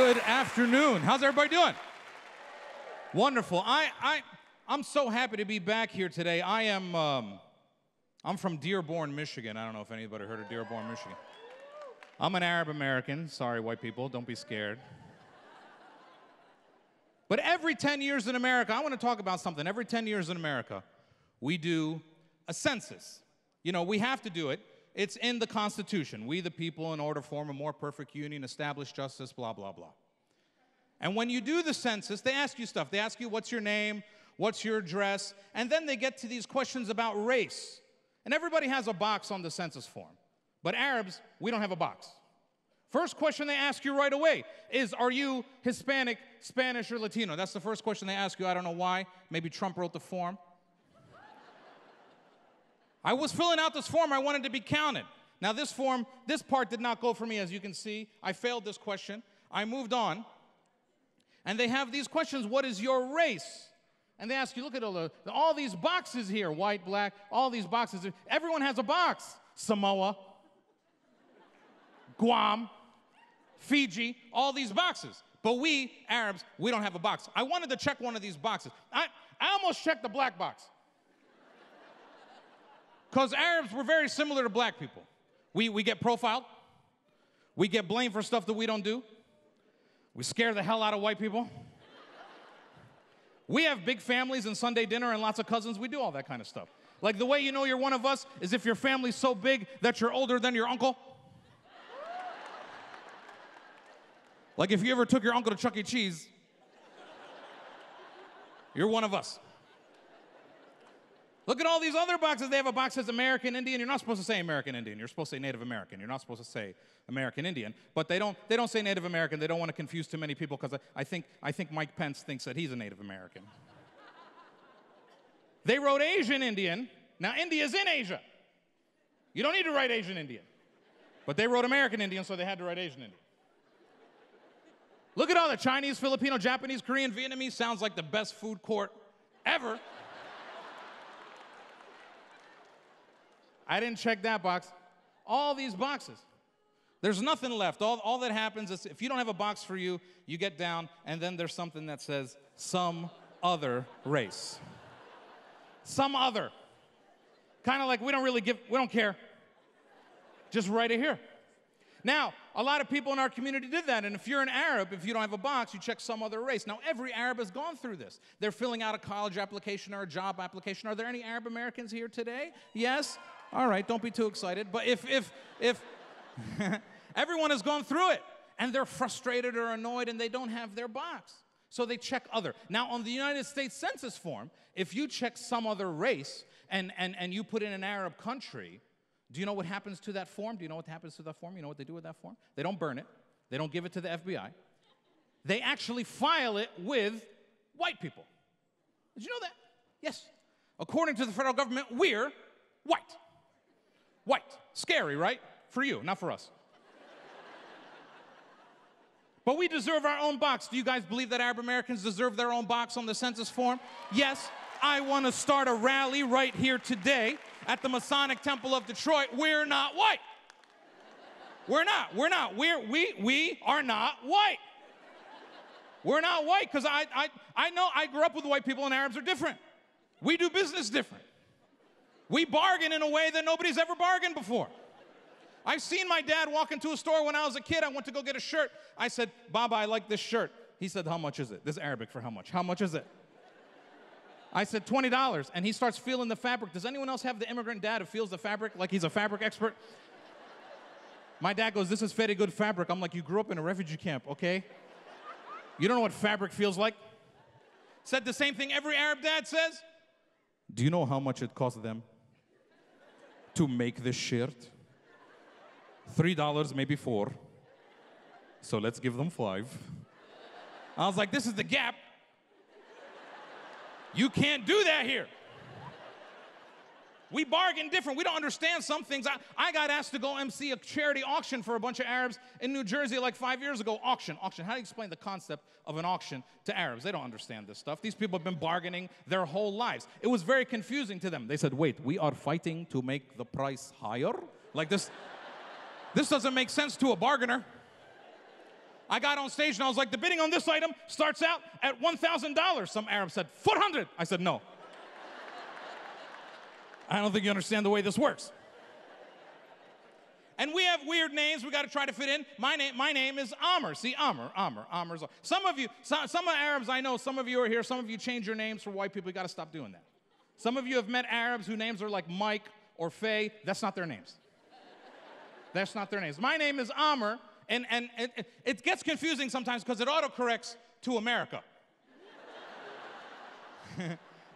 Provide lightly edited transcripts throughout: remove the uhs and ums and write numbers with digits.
Good afternoon. How's everybody doing? Wonderful. I'm so happy to be back here today. I'm from Dearborn, Michigan. I don't know if anybody heard of Dearborn, Michigan. I'm an Arab American. Sorry, white people, don't be scared. But every 10 years in America, I want to talk about something. Every 10 years in America, we do a census. You know, we have to do it. It's in the Constitution. We, the people, in order to form a more perfect union, establish justice, blah, blah, blah. And when you do the census, they ask you stuff. They ask you, what's your name? What's your address? And then they get to these questions about race. And everybody has a box on the census form. But Arabs, we don't have a box. First question they ask you right away is, are you Hispanic, Spanish, or Latino? That's the first question they ask you. I don't know why. Maybe Trump wrote the form. I was filling out this form. I wanted to be counted. Now, this form, this part did not go for me, as you can see. I failed this question. I moved on. And they have these questions. What is your race? And they ask you, look at all these boxes here, white, black, all these boxes. Everyone has a box. Samoa, Guam, Fiji, all these boxes. But we, Arabs, we don't have a box. I wanted to check one of these boxes. I almost checked the black box. Because Arabs were very similar to black people. We get profiled. We get blamed for stuff that we don't do. We scare the hell out of white people. We have big families and Sunday dinner and lots of cousins. We do all that kind of stuff. Like the way you know you're one of us is if your family's so big that you're older than your uncle. Like if you ever took your uncle to Chuck E. Cheese, you're one of us. Look at all these other boxes. They have a box that says American Indian. You're not supposed to say American Indian. You're supposed to say Native American. You're not supposed to say American Indian. But they don't say Native American. They don't want to confuse too many people because I think Mike Pence thinks that he's a Native American. They wrote Asian Indian. Now, India's in Asia. You don't need to write Asian Indian. But they wrote American Indian, so they had to write Asian Indian. Look at all the Chinese, Filipino, Japanese, Korean, Vietnamese. Sounds like the best food court ever. I didn't check that box. All these boxes. There's nothing left. All that happens is if you don't have a box for you, you get down, and then there's something that says some other race. Some other. Kind of like we don't care. Just write it here. Now, a lot of people in our community did that, and if you're an Arab, if you don't have a box, you check some other race. Now, every Arab has gone through this. They're filling out a college application or a job application. Are there any Arab Americans here today? Yes? All right, don't be too excited. But if everyone has gone through it, and they're frustrated or annoyed, and they don't have their box, so they check other. Now, on the United States Census form, if you check some other race and you put in an Arab country, do you know what happens to that form? Do you know what happens to that form? You know what they do with that form? They don't burn it. They don't give it to the FBI. They actually file it with white people. Did you know that? Yes. According to the federal government, we're white. White. Scary, right? For you, not for us. But we deserve our own box. Do you guys believe that Arab Americans deserve their own box on the census form? Yes. I want to start a rally right here today at the Masonic Temple of Detroit. We're not white. We're not. We are not white. We're not white because I know I grew up with white people and Arabs are different. We do business different. We bargain in a way that nobody's ever bargained before. I've seen my dad walk into a store when I was a kid. I went to go get a shirt. I said, Baba, I like this shirt. He said, how much is it? This is Arabic for how much. How much is it? I said, $20. And he starts feeling the fabric. Does anyone else have the immigrant dad who feels the fabric like he's a fabric expert? My dad goes, this is very good fabric. I'm like, you grew up in a refugee camp, okay? You don't know what fabric feels like? Said the same thing every Arab dad says. Do you know how much it cost them to make this shirt? $3, maybe $4. So let's give them $5. I was like, this is the gap. You can't do that here. We bargain different. We don't understand some things. I got asked to go MC a charity auction for a bunch of Arabs in New Jersey like 5 years ago. Auction. How do you explain the concept of an auction to Arabs? They don't understand this stuff. These people have been bargaining their whole lives. It was very confusing to them. They said, wait, we are fighting to make the price higher? Like this doesn't make sense to a bargainer. I got on stage and I was like, the bidding on this item starts out at $1,000. Some Arab said, 400. I said, no. I don't think you understand the way this works. And we have weird names we got to try to fit in. My name is Amer. See, Amer's. Some of Arabs I know, some of you are here, some of you change your names for white people. You got to stop doing that. Some of you have met Arabs whose names are like Mike or Faye. That's not their names. That's not their names. My name is Amer, and it gets confusing sometimes because it autocorrects to America.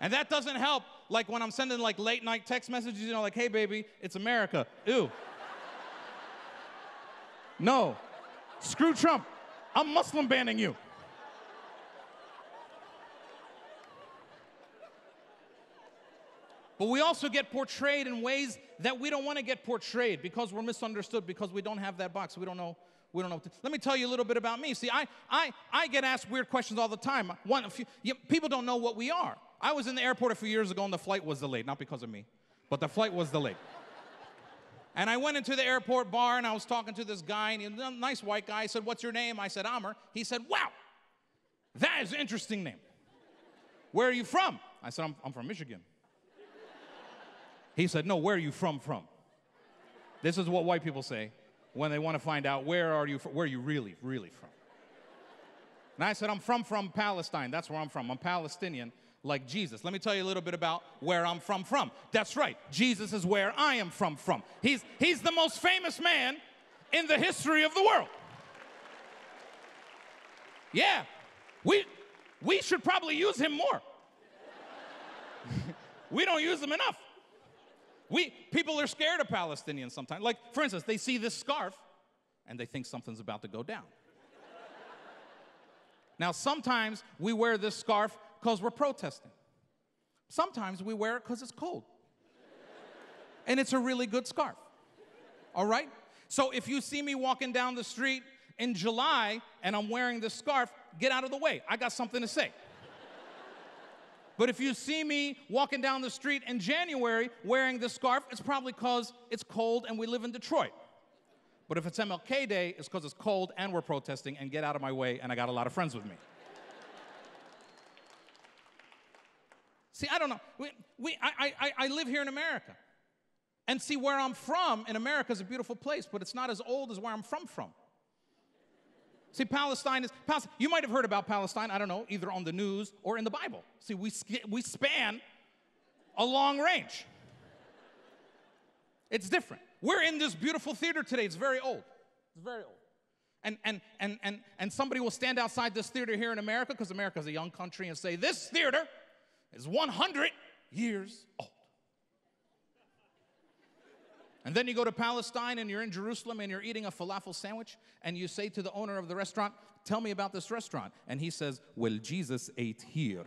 And that doesn't help, like when I'm sending like late night text messages, you know, like, hey baby, it's America. Ew. No. Screw Trump. I'm Muslim banning you. But we also get portrayed in ways that we don't want to get portrayed because we're misunderstood, because we don't have that box. We don't know. Let me tell you a little bit about me. See, I get asked weird questions all the time. People don't know what we are. I was in the airport a few years ago and the flight was delayed. Not because of me, but the flight was delayed. And I went into the airport bar and I was talking to this guy, and he was a nice white guy. He said, what's your name? I said, Amer. He said, wow, that is an interesting name. Where are you from? I said, I'm from Michigan. He said, no, where are you from? This is what white people say when they want to find out where are you really from. And I said, I'm from Palestine. That's where I'm from. I'm Palestinian, like Jesus. Let me tell you a little bit about where I'm from. That's right. Jesus is where I am from. He's the most famous man in the history of the world. Yeah. We should probably use him more. We don't use him enough. People are scared of Palestinians sometimes. Like, for instance, they see this scarf and they think something's about to go down. Now, sometimes we wear this scarf because we're protesting. Sometimes we wear it because it's cold. And it's a really good scarf. All right? So if you see me walking down the street in July and I'm wearing this scarf, get out of the way. I got something to say. But if you see me walking down the street in January wearing this scarf, it's probably because it's cold and we live in Detroit. But if it's MLK Day, it's because it's cold and we're protesting, and get out of my way, and I got a lot of friends with me. See, I don't know. I live here in America. And see, where I'm from in America is a beautiful place, but it's not as old as where I'm from. See, Palestine. You might have heard about Palestine, I don't know, either on the news or in the Bible. See, we span a long range. It's different. We're in this beautiful theater today. It's very old. It's very old. And somebody will stand outside this theater here in America, because America is a young country, and say, this theater is 100 years old. And then you go to Palestine and you're in Jerusalem and you're eating a falafel sandwich, and you say to the owner of the restaurant, tell me about this restaurant. And he says, well, Jesus ate here.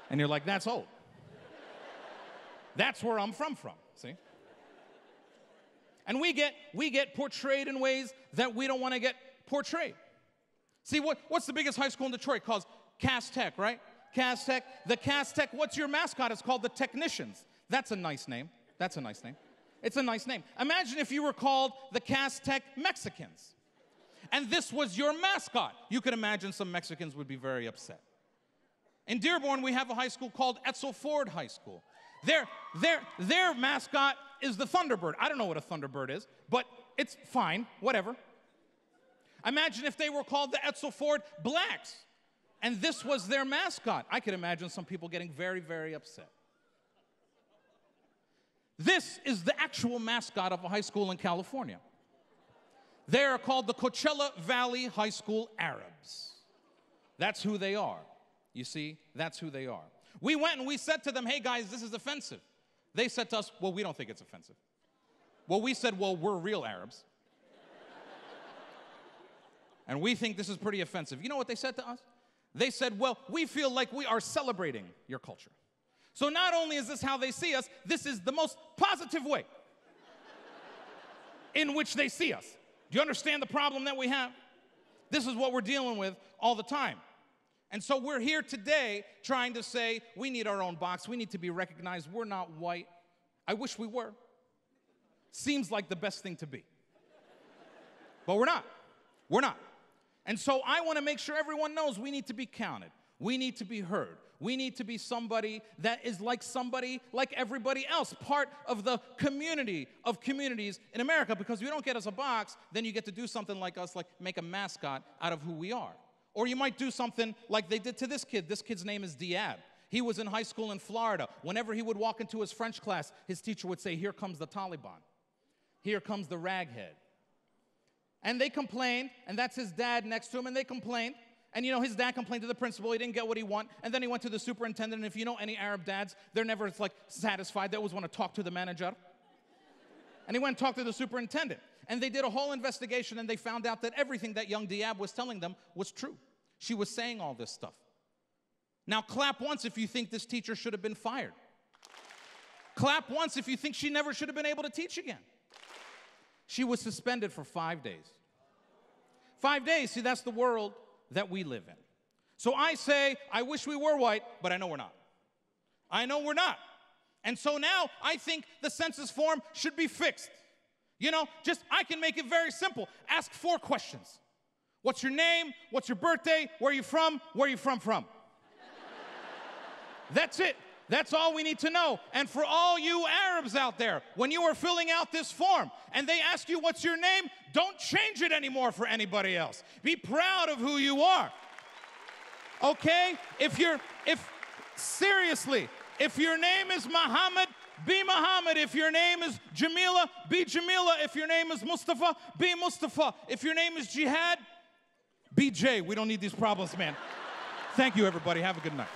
And you're like, that's old. That's where I'm from, see? And we get portrayed in ways that we don't want to get portrayed. See, what's the biggest high school in Detroit? Called Cass Tech, right? Cass Tech. The Cass Tech, what's your mascot? It's called the Technicians. That's a nice name. That's a nice name. It's a nice name. Imagine if you were called the Cass Tech Mexicans, and this was your mascot. You could imagine some Mexicans would be very upset. In Dearborn, we have a high school called Etzel Ford High School. Their mascot is the Thunderbird. I don't know what a Thunderbird is, but it's fine, whatever. Imagine if they were called the Etzel Ford Blacks, and this was their mascot. I could imagine some people getting very, very upset. This is the actual mascot of a high school in California. They are called the Coachella Valley High School Arabs. That's who they are. You see, that's who they are. We went and we said to them, hey guys, this is offensive. They said to us, well, we don't think it's offensive. Well, we said, well, we're real Arabs. And we think this is pretty offensive. You know what they said to us? They said, well, we feel like we are celebrating your culture. So not only is this how they see us, this is the most positive way in which they see us. Do you understand the problem that we have? This is what we're dealing with all the time. And so we're here today trying to say we need our own box. We need to be recognized. We're not white. I wish we were. Seems like the best thing to be. But we're not. We're not. And so I want to make sure everyone knows we need to be counted. We need to be heard. We need to be somebody that is like somebody like everybody else, part of the community of communities in America, because if you don't get us a box, then you get to do something like us, like make a mascot out of who we are. Or you might do something like they did to this kid. This kid's name is Diab. He was in high school in Florida. Whenever he would walk into his French class, his teacher would say, "Here comes the Taliban. Here comes the raghead." And they complained, and that's his dad next to him, and they complained. And you know, his dad complained to the principal, he didn't get what he wanted, and then he went to the superintendent, and if you know any Arab dads, they're never like satisfied, they always want to talk to the manager. And he went and talked to the superintendent. And they did a whole investigation, and they found out that everything that young Diab was telling them was true. She was saying all this stuff. Now clap once if you think this teacher should have been fired. Clap once if you think she never should have been able to teach again. She was suspended for 5 days. 5 days, see, that's the world that we live in. So I say, I wish we were white, but I know we're not. I know we're not. And so now I think the census form should be fixed. You know, I can make it very simple. Ask 4 questions. What's your name? What's your birthday? Where are you from? Where are you from? That's it. That's all we need to know. And for all you Arabs out there, when you are filling out this form and they ask you what's your name, don't change it anymore for anybody else. Be proud of who you are. Okay? Seriously, if your name is Muhammad, be Muhammad. If your name is Jamila, be Jamila. If your name is Mustafa, be Mustafa. If your name is Jihad, be Jay. We don't need these problems, man. Thank you, everybody. Have a good night.